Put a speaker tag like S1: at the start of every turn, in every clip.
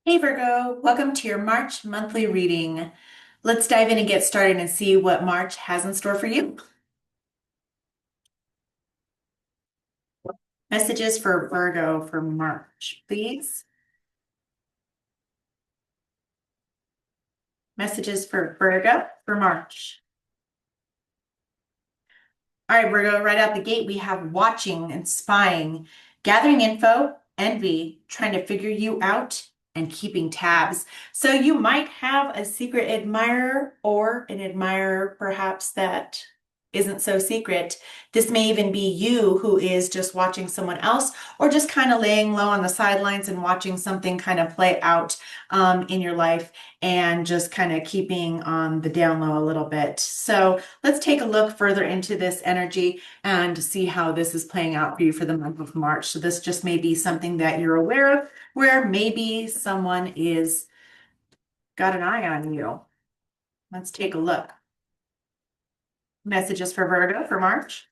S1: Hey Virgo, welcome to your March monthly reading. Let's dive in and get started and see what March has in store for you. Messages for Virgo for March, please. Messages for Virgo for March. All right, Virgo, right out the gate, we have watching and spying, gathering info, envy, trying to figure you out, and keeping tabs. So you might have a secret admirer or an admirer perhaps that isn't so secret. This may even be you who is just watching someone else or just kind of laying low on the sidelines and watching something kind of play out in your life and just kind of keeping on the down low a little bit. So let's take a look further into this energy and see how this is playing out for you for the month of March. So this just may be something that you're aware of, where maybe someone is got an eye on you. Let's take a look. Messages for Virgo for March.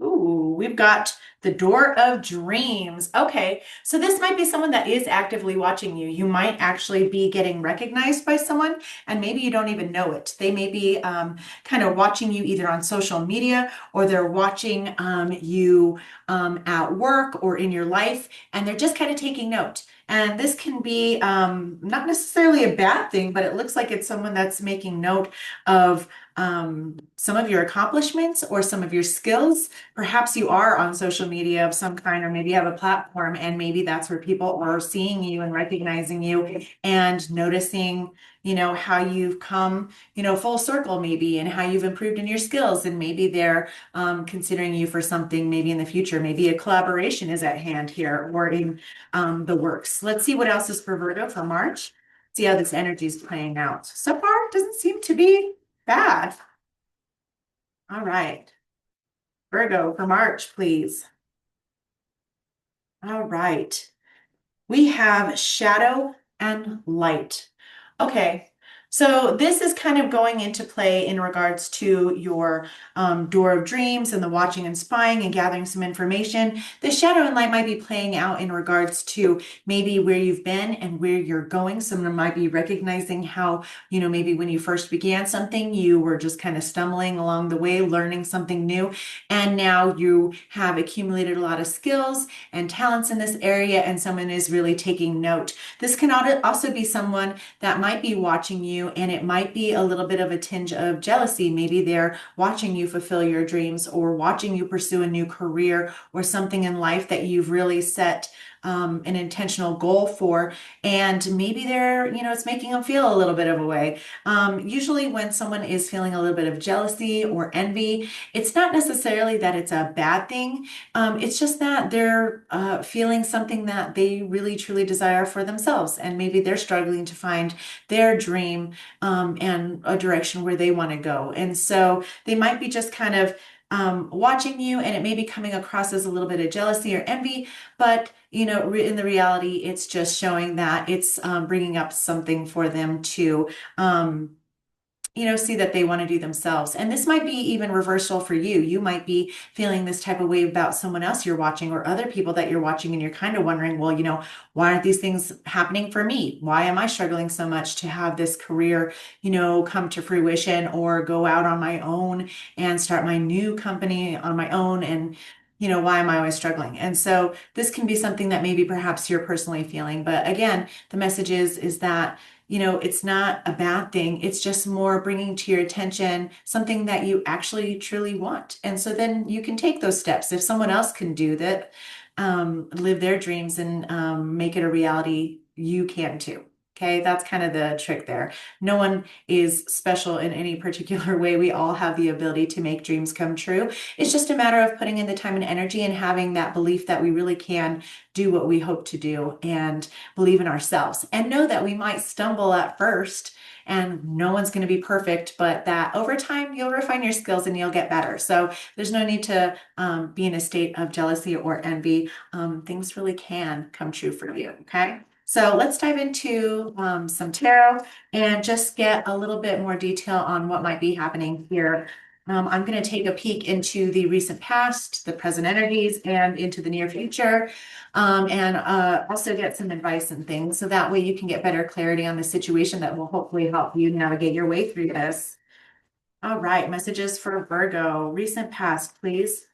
S1: Ooh, we've got the door of dreams. Okay, so this might be someone that is actively watching you. You might actually be getting recognized by someone, and maybe you don't even know it. They may be kind of watching you either on social media or they're watching you at work or in your life, and they're just kind of taking note. And this can be not necessarily a bad thing, but it looks like it's someone that's making note of some of your accomplishments or some of your skills. Perhaps you are on social media of some kind, or maybe you have a platform, and maybe that's where people are seeing you and recognizing you and noticing, how you've come, full circle maybe, and how you've improved in your skills. And maybe they're considering you for something maybe in the future. Maybe a collaboration is at hand here or in the works. Let's see what else is for Virgo for March. See how this energy is playing out. So far, it doesn't seem to be bad. All right. Virgo for March, please. All right. We have shadow and light. Okay. So this is kind of going into play in regards to your door of dreams and the watching and spying and gathering some information. The shadow and light might be playing out in regards to maybe where you've been and where you're going. Someone might be recognizing how, maybe when you first began something, you were just kind of stumbling along the way, learning something new. And now you have accumulated a lot of skills and talents in this area, and someone is really taking note. This can also be someone that might be watching you, and it might be a little bit of a tinge of jealousy. Maybe they're watching you fulfill your dreams or watching you pursue a new career or something in life that you've really set an intentional goal for. And maybe it's making them feel a little bit of a way. Usually when someone is feeling a little bit of jealousy or envy, it's not necessarily that it's a bad thing. It's just that they're feeling something that they really truly desire for themselves. And maybe they're struggling to find their dream and a direction where they want to go. And so they might be just kind of watching you, and it may be coming across as a little bit of jealousy or envy, but in the reality, it's just showing that it's bringing up something for them to see that they want to do themselves. And this might be even reversal for you. You might be feeling this type of way about someone else you're watching or other people that you're watching, and you're kind of wondering, well, why aren't these things happening for me? Why am I struggling so much to have this career, come to fruition or go out on my own and start my new company on my own? And why am I always struggling? And so this can be something that maybe perhaps you're personally feeling. But again, the message is that it's not a bad thing. It's just more bringing to your attention something that you actually truly want. And so then you can take those steps. If someone else can do that, live their dreams and make it a reality, you can too. Okay, that's kind of the trick there. No one is special in any particular way. We all have the ability to make dreams come true. It's just a matter of putting in the time and energy and having that belief that we really can do what we hope to do and believe in ourselves and know that we might stumble at first and no one's going to be perfect, but that over time you'll refine your skills and you'll get better. So there's no need to be in a state of jealousy or envy. Things really can come true for you. Okay. So let's dive into some tarot and just get a little bit more detail on what might be happening here I'm going to take a peek into the recent past, the present energies, and into the near future, and also get some advice and things. So that way you can get better clarity on the situation that will hopefully help you navigate your way through this. All right, messages for Virgo. Recent past, please,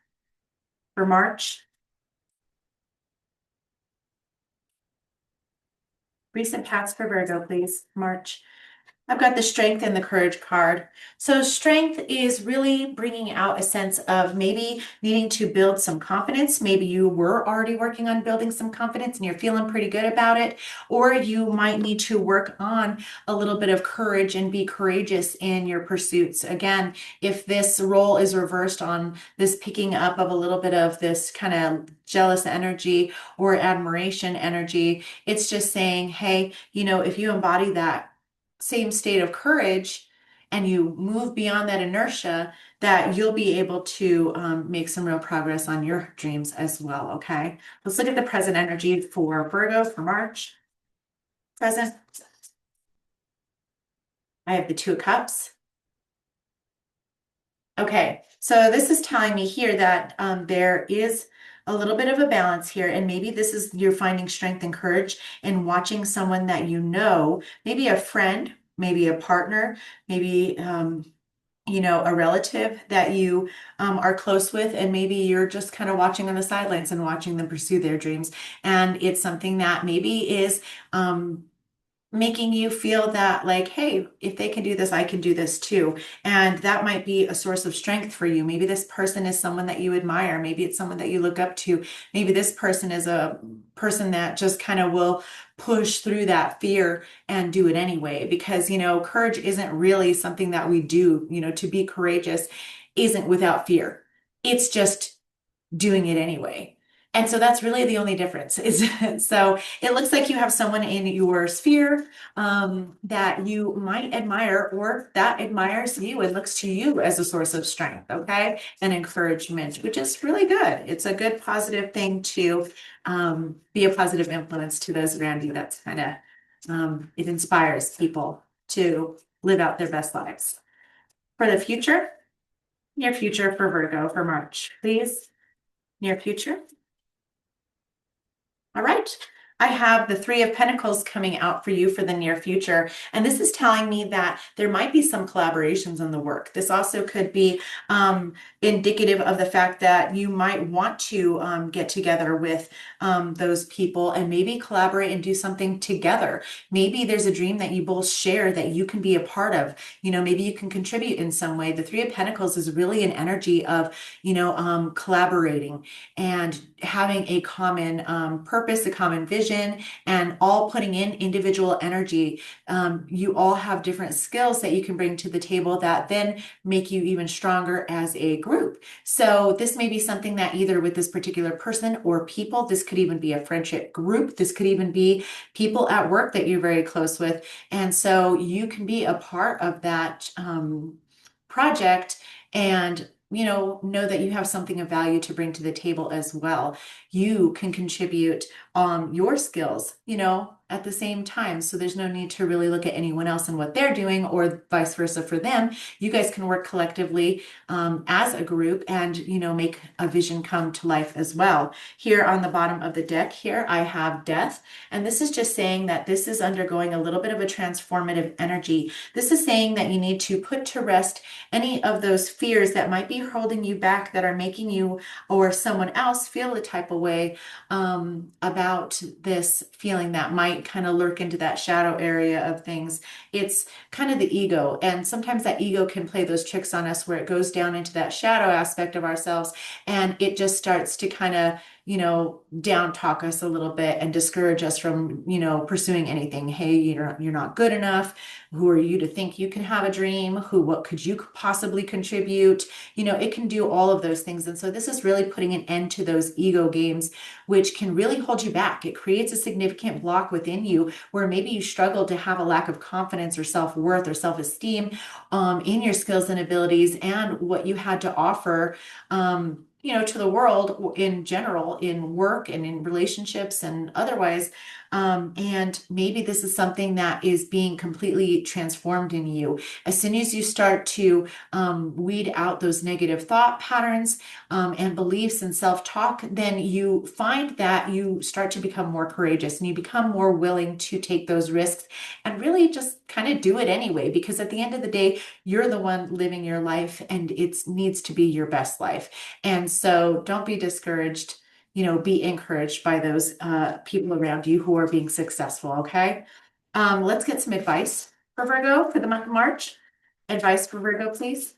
S1: for March. Recent past for Virgo, please, March. I've got the strength and the courage card. So strength is really bringing out a sense of maybe needing to build some confidence. Maybe you were already working on building some confidence and you're feeling pretty good about it. Or you might need to work on a little bit of courage and be courageous in your pursuits. Again, if this role is reversed on this picking up of a little bit of this kind of jealous energy or admiration energy, it's just saying, hey, if you embody that same state of courage and you move beyond that inertia, that you'll be able to make some real progress on your dreams as well. Okay, let's look at the present energy for Virgo for March. Present, I have the Two of Cups. Okay, so this is telling me here that there is a little bit of a balance here, and maybe this is you're finding strength and courage in watching someone that you know, maybe a friend, maybe a partner, maybe a relative that you are close with, and maybe you're just kind of watching on the sidelines and watching them pursue their dreams. And it's something that maybe is making you feel that like, hey, if they can do this, I can do this too. And that might be a source of strength for you. Maybe this person is someone that you admire. Maybe it's someone that you look up to. Maybe this person is a person that just kind of will push through that fear and do it anyway. Because, courage isn't really something that we do, to be courageous isn't without fear. It's just doing it anyway. And so that's really the only difference is so it looks like you have someone in your sphere that you might admire or that admires you and looks to you as a source of strength, okay, and encouragement, which is really good. It's a good positive thing to be a positive influence to those around you. That's kind of it inspires people to live out their best lives. For the future, near future for Virgo for March, please. Near future. All right. I have the Three of Pentacles coming out for you for the near future. And this is telling me that there might be some collaborations on the work. This also could be indicative of the fact that you might want to get together with those people and maybe collaborate and do something together. Maybe there's a dream that you both share that you can be a part of. Maybe you can contribute in some way. The Three of Pentacles is really an energy of, collaborating and having a common purpose, a common vision, and all putting in individual energy. You all have different skills that you can bring to the table that then make you even stronger as a group. So this may be something that either with this particular person or people, this could even be a friendship group. This could even be people at work that you're very close with. And so you can be a part of that project and know that you have something of value to bring to the table as well. You can contribute your skills, at the same time. So there's no need to really look at anyone else and what they're doing or vice versa for them. You guys can work collectively as a group and, make a vision come to life as well. Here on the bottom of the deck here, I have death. And this is just saying that this is undergoing a little bit of a transformative energy. This is saying that you need to put to rest any of those fears that might be holding you back, that are making you or someone else feel a type of way about this feeling that might kind of lurk into that shadow area of things. It's kind of the ego. And sometimes that ego can play those tricks on us where it goes down into that shadow aspect of ourselves and it just starts to kind of down talk us a little bit and discourage us from, pursuing anything. Hey, you're not good enough. Who are you to think you can have a dream? What could you possibly contribute? It can do all of those things. And so this is really putting an end to those ego games, which can really hold you back. It creates a significant block within you where maybe you struggle to have a lack of confidence or self-worth or self-esteem in your skills and abilities and what you had to offer to the world in general, in work and in relationships and otherwise, And maybe this is something that is being completely transformed in you. As soon as you start to weed out those negative thought patterns and beliefs and self-talk, then you find that you start to become more courageous and you become more willing to take those risks and really just kind of do it anyway, because at the end of the day, you're the one living your life and it needs to be your best life. And so don't be discouraged, be encouraged by those people around you who are being successful, okay? Let's get some advice for Virgo for the month of March. Advice for Virgo, please.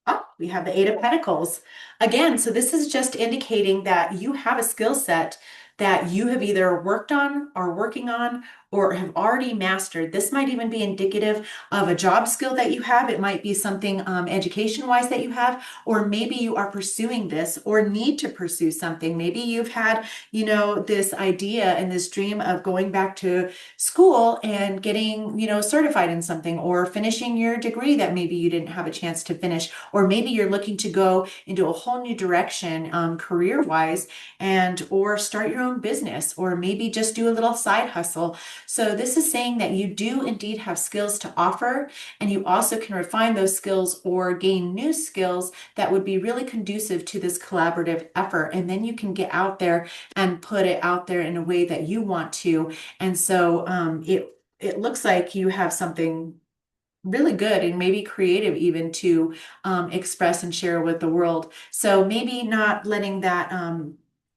S1: Oh, we have the Eight of Pentacles. Again, so this is just indicating that you have a skill set that you have either worked on or working on or have already mastered. This might even be indicative of a job skill that you have. It might be something education-wise that you have, or maybe you are pursuing this or need to pursue something. Maybe you've had, this idea and this dream of going back to school and getting, certified in something or finishing your degree that maybe you didn't have a chance to finish, or maybe you're looking to go into a whole new direction career-wise and or start your own business, or maybe just do a little side hustle. So this is saying that you do indeed have skills to offer, and you also can refine those skills or gain new skills that would be really conducive to this collaborative effort. And then you can get out there and put it out there in a way that you want to. And so it looks like you have something really good and maybe creative even to express and share with the world. So maybe not letting that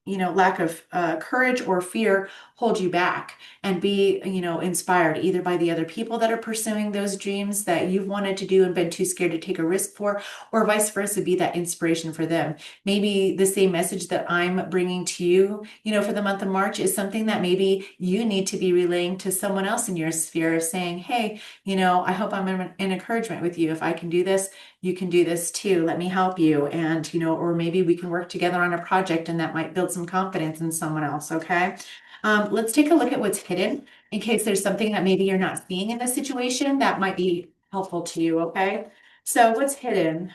S1: lack of courage or fear hold you back, and be, inspired either by the other people that are pursuing those dreams that you've wanted to do and been too scared to take a risk for, or vice versa, be that inspiration for them. Maybe the same message that I'm bringing to you, for the month of March is something that maybe you need to be relaying to someone else in your sphere, saying, hey, I hope I'm an encouragement with you. If I can do this, you can do this too. Let me help you. And, or maybe we can work together on a project and that might build some confidence in someone else. Okay. Let's take a look at what's hidden in case there's something that maybe you're not seeing in this situation that might be helpful to you. Okay. So what's hidden?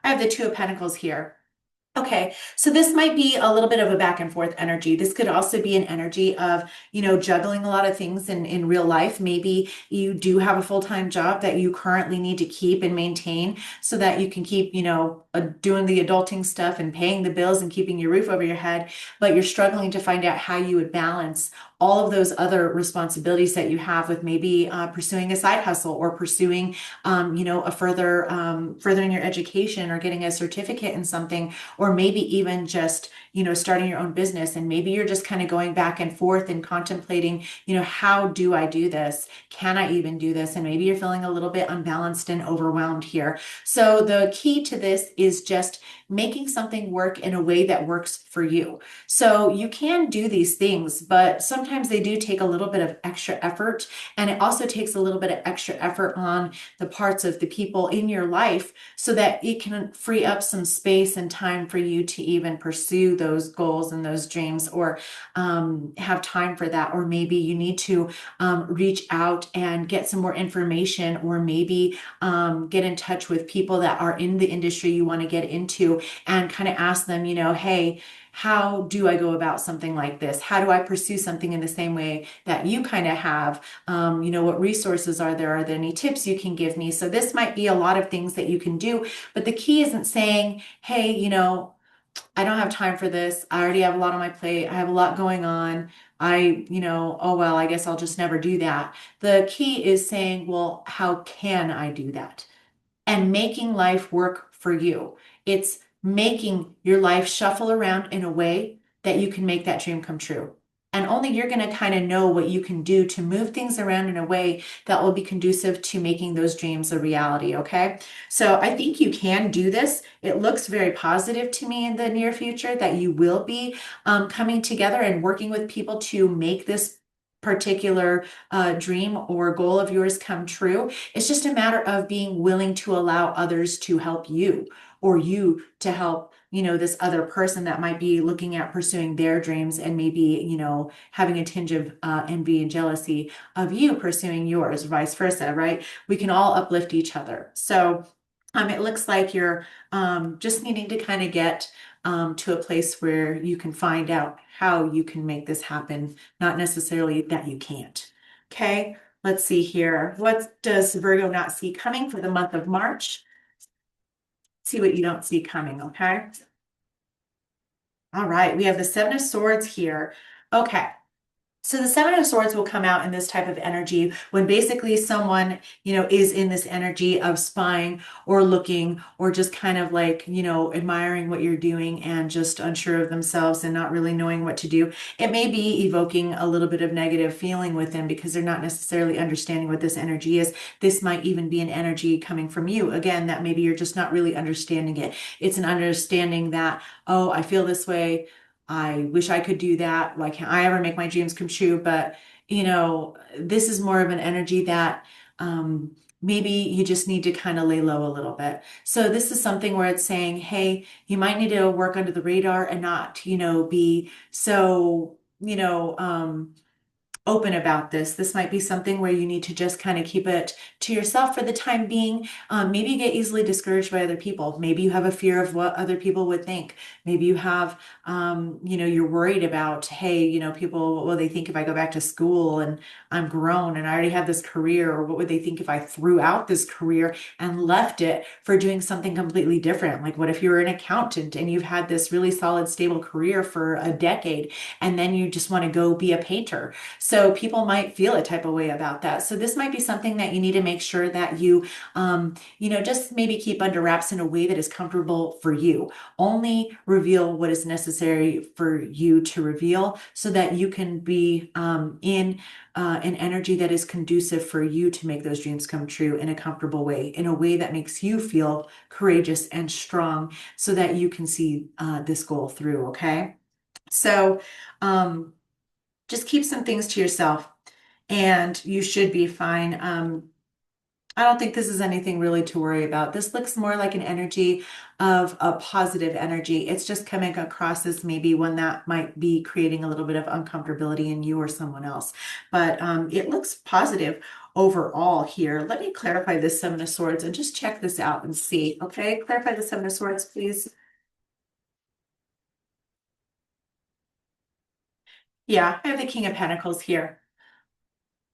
S1: I have the Two of Pentacles here. Okay, so this might be a little bit of a back and forth energy. This could also be an energy of, juggling a lot of things in real life. Maybe you do have a full-time job that you currently need to keep and maintain so that you can keep, doing the adulting stuff and paying the bills and keeping your roof over your head, but you're struggling to find out how you would balance all of those other responsibilities that you have with maybe pursuing a side hustle or pursuing, a furthering your education or getting a certificate in something, or maybe even just, starting your own business. And maybe you're just kind of going back and forth and contemplating, how do I do this? Can I even do this? And maybe you're feeling a little bit unbalanced and overwhelmed here. So the key to this is just making something work in a way that works for you. So you can do these things, but sometimes they do take a little bit of extra effort. And it also takes a little bit of extra effort on the parts of the people in your life so that it can free up some space and time for you to even pursue those goals and those dreams, or have time for that. Or maybe you need to reach out and get some more information, or maybe get in touch with people that are in the industry you want to get into and kind of ask them, hey, how do I go about something like this? How do I pursue something in the same way that you kind of have? What resources are there? Are there any tips you can give me? So this might be a lot of things that you can do, but the key isn't saying, hey, I don't have time for this. I already have a lot on my plate. I have a lot going on. Oh, well, I guess I'll just never do that. The key is saying, well, how can I do that? And making life work for you. It's making your life shuffle around in a way that you can make that dream come true. And only you're going to kind of know what you can do to move things around in a way that will be conducive to making those dreams a reality. Okay. So I think you can do this. It looks very positive to me in the near future that you will be coming together and working with people to make this particular dream or goal of yours come true. It's just a matter of being willing to allow others to help you, or you to help, this other person that might be looking at pursuing their dreams and maybe, having a tinge of envy and jealousy of you pursuing yours, vice versa, right? We can all uplift each other. So It looks like you're just needing to kind of get to a place where you can find out how you can make this happen, not necessarily that you can't. Okay, let's see here. What does Virgo not see coming for the month of March? See what you don't see coming, okay? All right, we have the Seven of Swords here. Okay. So the Seven of Swords will come out in this type of energy when basically someone, is in this energy of spying or looking or just kind of like, admiring what you're doing and just unsure of themselves and not really knowing what to do. It may be evoking a little bit of negative feeling with them because they're not necessarily understanding what this energy is. This might even be an energy coming from you. Again, that maybe you're just not really understanding it. It's an understanding that, oh, I feel this way. I wish I could do that. Why can't I ever make my dreams come true? But, this is more of an energy that maybe you just need to kind of lay low a little bit. So this is something where it's saying, hey, you might need to work under the radar and not, be so, open about this. This might be something where you need to just kind of keep it to yourself for the time being. Maybe you get easily discouraged by other people. Maybe you have a fear of what other people would think. Maybe you have, you're worried about, hey, people, what will they think if I go back to school and I'm grown and I already have this career? Or what would they think if I threw out this career and left it for doing something completely different? Like, what if you're an accountant and you've had this really solid, stable career for a decade and then you just want to go be a painter? So people might feel a type of way about that. So this might be something that you need to make sure that you, just maybe keep under wraps in a way that is comfortable for you. Only reveal what is necessary for you to reveal so that you can be in an energy that is conducive for you to make those dreams come true in a comfortable way, in a way that makes you feel courageous and strong so that you can see this goal through, okay? So, just keep some things to yourself and you should be fine. I don't think this is anything really to worry about. This looks more like an energy of a positive energy. It's just coming across as maybe one that might be creating a little bit of uncomfortability in you or someone else. But it looks positive overall here. Let me clarify this Seven of Swords and just check this out and see. Okay, clarify the Seven of Swords, please. Yeah, I have the King of Pentacles here.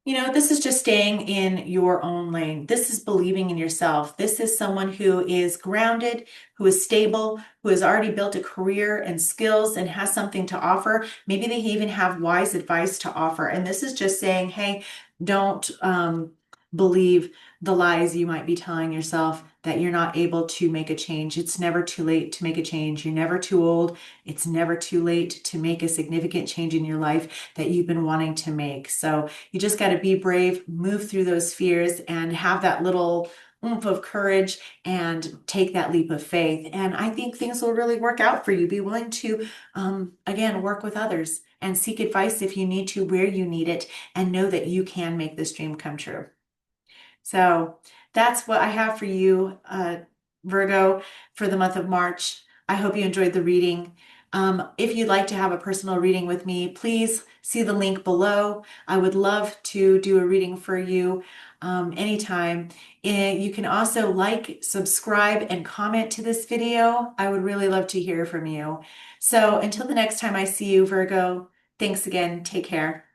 S1: This is just staying in your own lane. This is believing in yourself. This is someone who is grounded, who is stable, who has already built a career and skills and has something to offer. Maybe they even have wise advice to offer. And this is just saying, hey, don't believe the lies you might be telling yourself that you're not able to make a change. It's never too late to make a change. You're never too old. It's never too late to make a significant change in your life that you've been wanting to make. So you just got to be brave, move through those fears, and have that little oomph of courage and take that leap of faith. And I think things will really work out for you. Be willing to, again, work with others and seek advice if you need to, where you need it, and know that you can make this dream come true. So that's what I have for you, Virgo, for the month of March. I hope you enjoyed the reading. If you'd like to have a personal reading with me, please see the link below. I would love to do a reading for you anytime. And you can also like, subscribe, and comment to this video. I would really love to hear from you. So until the next time I see you, Virgo, thanks again. Take care.